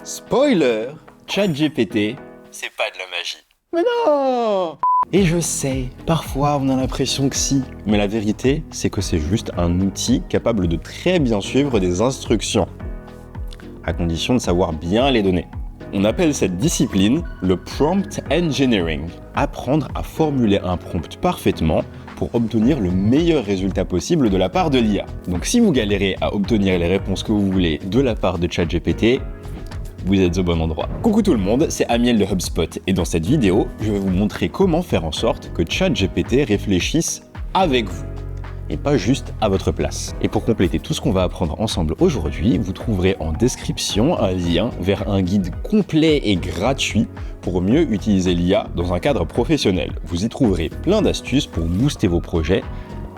Spoiler, ChatGPT, c'est pas de la magie. Mais non! Et je sais, parfois on a l'impression que si, mais la vérité, c'est que c'est juste un outil capable de très bien suivre des instructions, à condition de savoir bien les donner. On appelle cette discipline le prompt engineering, apprendre à formuler un prompt parfaitement pour obtenir le meilleur résultat possible de la part de l'IA. Donc si vous galérez à obtenir les réponses que vous voulez de la part de ChatGPT, vous êtes au bon endroit. Coucou tout le monde, c'est Amiel de HubSpot et dans cette vidéo, je vais vous montrer comment faire en sorte que ChatGPT réfléchisse avec vous et pas juste à votre place. Et pour compléter tout ce qu'on va apprendre ensemble aujourd'hui, vous trouverez en description un lien vers un guide complet et gratuit pour mieux utiliser l'IA dans un cadre professionnel. Vous y trouverez plein d'astuces pour booster vos projets,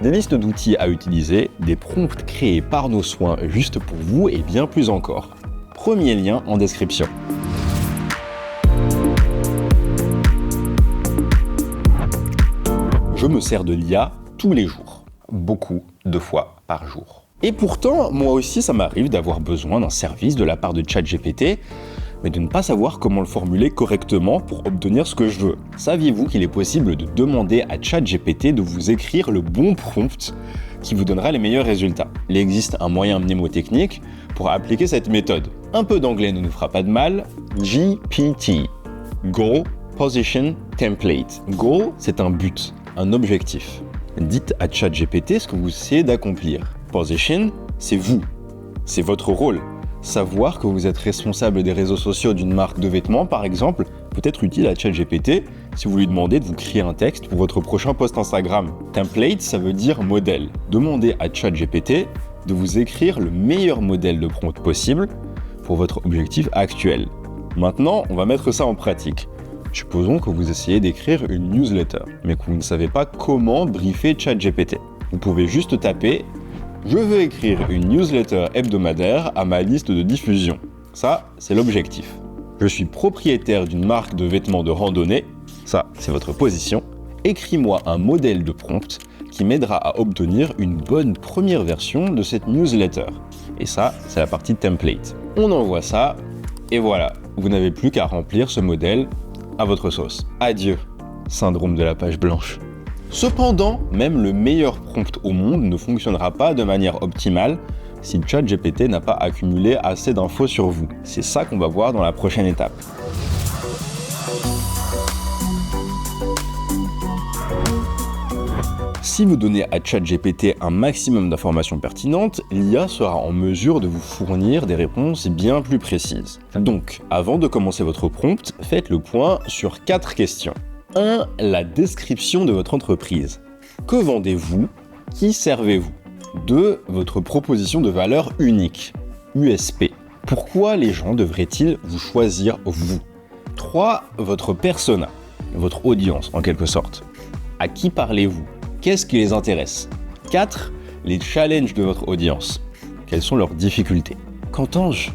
des listes d'outils à utiliser, des prompts créés par nos soins juste pour vous et bien plus encore. Premier lien en description. Je me sers de l'IA tous les jours, beaucoup de fois par jour. Et pourtant, moi aussi, ça m'arrive d'avoir besoin d'un service de la part de ChatGPT, mais de ne pas savoir comment le formuler correctement pour obtenir ce que je veux. Saviez-vous qu'il est possible de demander à ChatGPT de vous écrire le bon prompt qui vous donnera les meilleurs résultats? Il existe un moyen mnémotechnique pour appliquer cette méthode. Un peu d'anglais ne nous fera pas de mal. GPT, Goal, Position, Template. Goal, c'est un but, un objectif. Dites à ChatGPT ce que vous essayez d'accomplir. Position, c'est vous, c'est votre rôle. Savoir que vous êtes responsable des réseaux sociaux d'une marque de vêtements, par exemple, peut être utile à ChatGPT si vous lui demandez de vous créer un texte pour votre prochain post Instagram. Template, ça veut dire modèle. Demandez à ChatGPT de vous écrire le meilleur modèle de prompt possible pour votre objectif actuel. Maintenant, on va mettre ça en pratique. Supposons que vous essayez d'écrire une newsletter, mais que vous ne savez pas comment briefer ChatGPT. Vous pouvez juste taper « Je veux écrire une newsletter hebdomadaire à ma liste de diffusion ». Ça, c'est l'objectif. Je suis propriétaire d'une marque de vêtements de randonnée. Ça, c'est votre position. Écris-moi un modèle de prompt qui m'aidera à obtenir une bonne première version de cette newsletter. Et ça, c'est la partie template. On envoie ça, et voilà. Vous n'avez plus qu'à remplir ce modèle à votre sauce. Adieu, syndrome de la page blanche. Cependant, même le meilleur prompt au monde ne fonctionnera pas de manière optimale si ChatGPT n'a pas accumulé assez d'infos sur vous. C'est ça qu'on va voir dans la prochaine étape. Si vous donnez à ChatGPT un maximum d'informations pertinentes, l'IA sera en mesure de vous fournir des réponses bien plus précises. Donc, avant de commencer votre prompt, faites le point sur 4 questions. 1. La description de votre entreprise. Que vendez-vous? Qui servez-vous? 2. Votre proposition de valeur unique. USP. Pourquoi les gens devraient-ils vous choisir vous? 3. Votre persona. Votre audience, en quelque sorte. À qui parlez-vous? Qu'est-ce qui les intéresse? 4. Les challenges de votre audience. Quelles sont leurs difficultés? Qu'entends-je?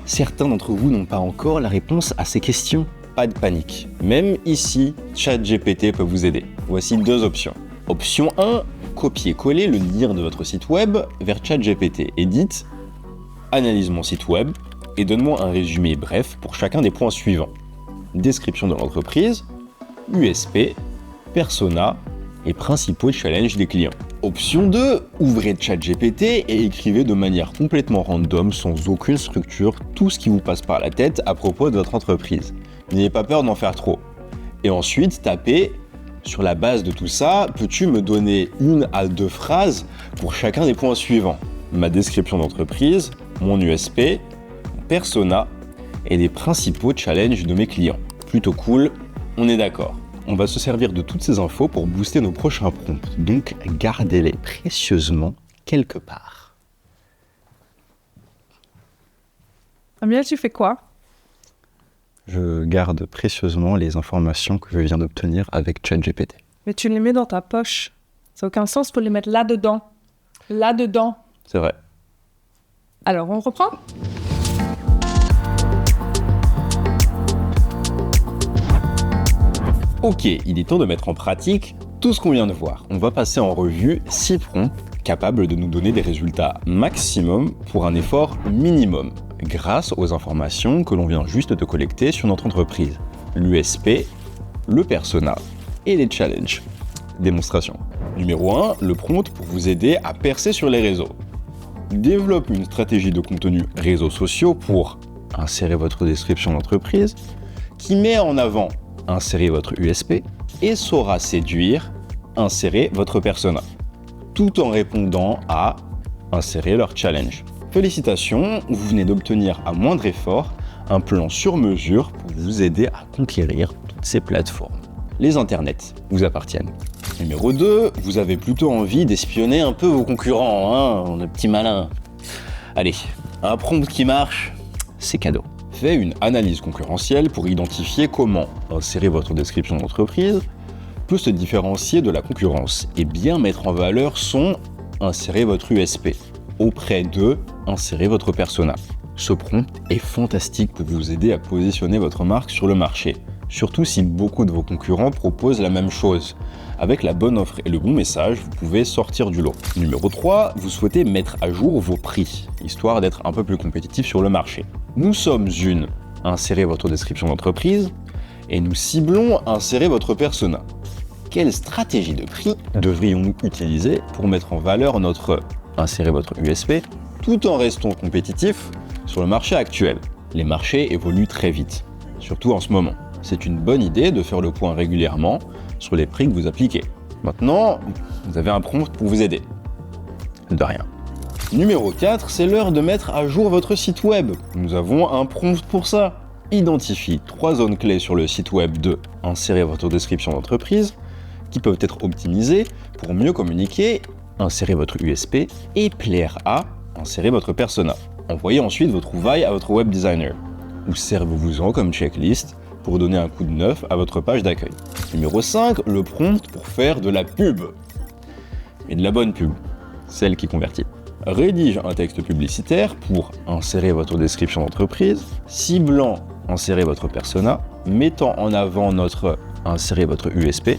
Certains d'entre vous n'ont pas encore la réponse à ces questions. Pas de panique. Même ici, ChatGPT peut vous aider. Voici 2 options. Option 1, copier-coller le lien de votre site web vers ChatGPT et dites « Analyse mon site web et donne-moi un résumé bref pour chacun des points suivants. Description de l'entreprise, USP, persona et principaux challenges des clients. » Option 2, ouvrez ChatGPT et écrivez de manière complètement random, sans aucune structure, tout ce qui vous passe par la tête à propos de votre entreprise. N'ayez pas peur d'en faire trop. Et ensuite, tapez « Sur la base de tout ça, peux-tu me donner 1 à 2 phrases pour chacun des points suivants? Ma description d'entreprise, mon USP, mon persona et les principaux challenges de mes clients. » Plutôt cool, on est d'accord. On va se servir de toutes ces infos pour booster nos prochains prompts, donc gardez-les précieusement quelque part. Amiel, tu fais quoi? Je garde précieusement les informations que je viens d'obtenir avec ChatGPT. Mais tu les mets dans ta poche. Ça n'a aucun sens pour les mettre là-dedans. Là-dedans. C'est vrai. Alors, on reprend? Ok, il est temps de mettre en pratique tout ce qu'on vient de voir. On va passer en revue 6 prompts capables de nous donner des résultats maximum pour un effort minimum. grâce aux informations que l'on vient juste de collecter sur notre entreprise. L'USP, le persona et les challenges. Démonstration. Numéro 1, le prompt pour vous aider à percer sur les réseaux. Développe une stratégie de contenu réseaux sociaux pour insérer votre description d'entreprise, qui met en avant insérer votre USP et saura séduire, insérer votre persona, tout en répondant à insérer leur challenge. Félicitations, vous venez d'obtenir à moindre effort un plan sur mesure pour vous aider à conquérir toutes ces plateformes. Les internets vous appartiennent. Numéro 2, vous avez plutôt envie d'espionner un peu vos concurrents, hein, le petit malin. Allez, un prompt qui marche, c'est cadeau. Faites une analyse concurrentielle pour identifier comment insérer votre description d'entreprise peut se différencier de la concurrence et bien mettre en valeur son insérer votre USP. Auprès d'eux, insérer votre persona. Ce prompt est fantastique pour vous aider à positionner votre marque sur le marché, surtout si beaucoup de vos concurrents proposent la même chose. Avec la bonne offre et le bon message, vous pouvez sortir du lot. Numéro 3, vous souhaitez mettre à jour vos prix, histoire d'être un peu plus compétitif sur le marché. Nous sommes une, insérez votre description d'entreprise, et nous ciblons insérer votre persona. Quelle stratégie de prix devrions-nous utiliser pour mettre en valeur notre insérer votre USP, tout en restant compétitif sur le marché actuel? Les marchés évoluent très vite, surtout en ce moment. C'est une bonne idée de faire le point régulièrement sur les prix que vous appliquez. Maintenant, vous avez un prompt pour vous aider. De rien. Numéro 4, c'est l'heure de mettre à jour votre site web. Nous avons un prompt pour ça. Identifie 3 zones clés sur le site web de insérer votre description d'entreprise qui peuvent être optimisées pour mieux communiquer, insérer votre USP et plaire à insérer votre persona. Envoyez ensuite vos trouvailles à votre web designer ou servez-vous-en comme checklist pour donner un coup de neuf à votre page d'accueil. Numéro 5, le prompt pour faire de la pub. Et de la bonne pub, celle qui convertit. Rédige un texte publicitaire pour insérer votre description d'entreprise, ciblant insérer votre persona, mettant en avant notre insérer votre USP,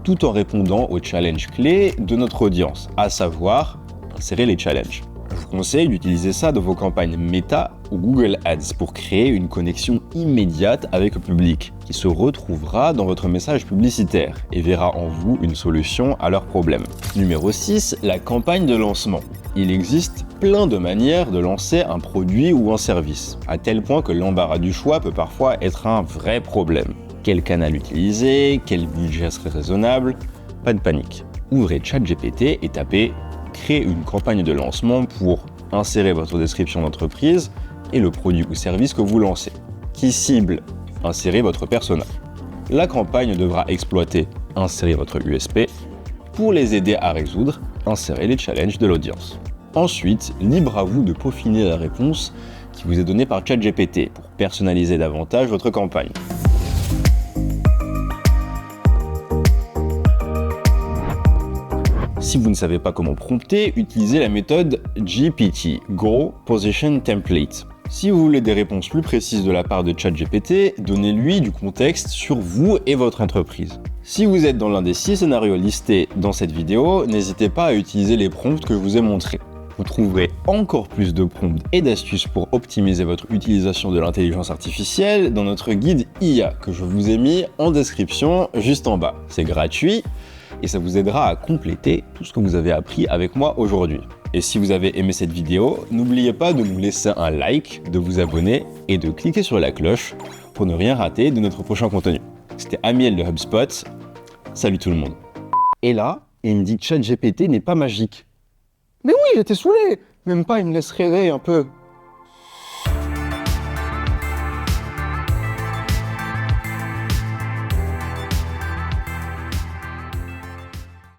tout en répondant aux challenges clés de notre audience, à savoir insérer les challenges. Je vous conseille d'utiliser ça dans vos campagnes Meta ou Google Ads pour créer une connexion immédiate avec le public qui se retrouvera dans votre message publicitaire et verra en vous une solution à leurs problèmes. Numéro 6, la campagne de lancement. Il existe plein de manières de lancer un produit ou un service, à tel point que l'embarras du choix peut parfois être un vrai problème. Quel canal utiliser? Quel budget serait raisonnable? Pas de panique. Ouvrez ChatGPT et tapez créer une campagne de lancement pour insérer votre description d'entreprise et le produit ou service que vous lancez, qui cible insérer votre persona. La campagne devra exploiter insérer votre USP pour les aider à résoudre insérer les challenges de l'audience. Ensuite, libre à vous de peaufiner la réponse qui vous est donnée par ChatGPT pour personnaliser davantage votre campagne. Si vous ne savez pas comment prompter, utilisez la méthode GPT, Grow Position Template. Si vous voulez des réponses plus précises de la part de ChatGPT, donnez-lui du contexte sur vous et votre entreprise. Si vous êtes dans l'un des 6 scénarios listés dans cette vidéo, n'hésitez pas à utiliser les prompts que je vous ai montrés. Vous trouverez encore plus de prompts et d'astuces pour optimiser votre utilisation de l'intelligence artificielle dans notre guide IA que je vous ai mis en description juste en bas. C'est gratuit et ça vous aidera à compléter tout ce que vous avez appris avec moi aujourd'hui. Et si vous avez aimé cette vidéo, n'oubliez pas de nous laisser un like, de vous abonner et de cliquer sur la cloche pour ne rien rater de notre prochain contenu. C'était Amiel de HubSpot. Salut tout le monde. Et là, il me dit que ChatGPT n'est pas magique. Mais oui, j'étais saoulé. Même pas, il me laisse rêver un peu.